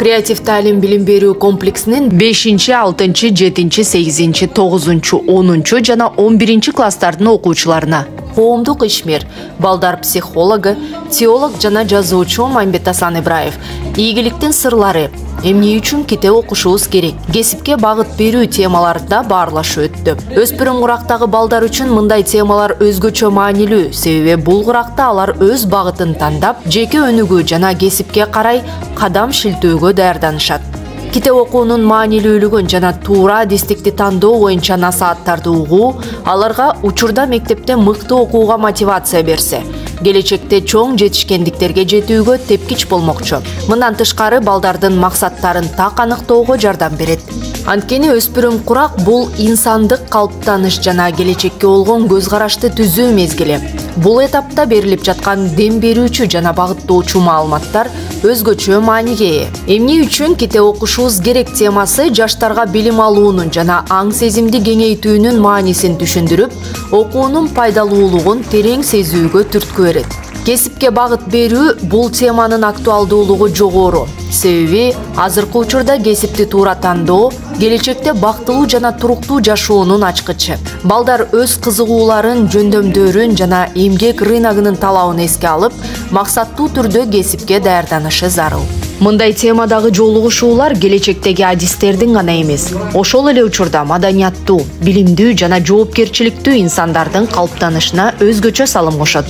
Креатив ta'lim bilim берүү комплексинин 5, 6, 7, 8, 9, 10 жана 11 класстардын окуучуларына коомдук ишмер, балдар психологу, теолог жана жазуучу Мамбет Асан Ибраев ийгиликтин сырлары, эмне үчүн китеп окушубуз керек, кесипке багыт берүү темаларында баарлашуу өттү. Өспүрүм курактагы балдар үчүн мындай темалар өзгөчө маанилүү, себеби бул куракта алар өз багытын тандап, жеке өнүгүү жана кесипке карай кадам шилтөөгө даярданышат. Китеп окуунун маанилүүлүгүн жана туура адистикти тандоо боюнча насааттарды угуу аларга учурда мектепте мыкты окууга мотивация берсе, келечекте чоң жетишкендиктерге жетүүгө тепкич болмокчу. Мындан тышкары балдардын максаттарын так аныктоого жардам берет. Анткени өспүрүм курак бул инсандык калыптаныш жана келечекке болгон көз карашты түзүү мезгили. Бул этапта берилип жаткан дем берүүчү жана багыттоочу маалыматтар өзгөчө мааниге ээ. Эмне үчүн китеп окушубуз керек темасы жаштарга билим алуунун жана аң сезимди кеңейтүүнүн маанисин түшүндүрүп, окуунун пайдалуулугун терең сезүүгө түрткү берет. Кесипке багыт берүү бул теманын актуалдуулугу жогору. Себеби азыркы учурда кесипти туура тандоо келечекте бактылуу жана туруктуу жашоонун ачкычы. Балдар өз кызыгууларын, жөндөмдөрүн жана эмгек рыногунун талабын эске алып, максаттуу түрдө кесипке даярданышы зарыл. Мындай темадагы жолугушуулар келечектеги адистердин гана эмес, ошол эле учурда маданияттуу, билимдүү жана жоопкерчиликтүү инсандардын калыптанышына өзгөчө салым кошот.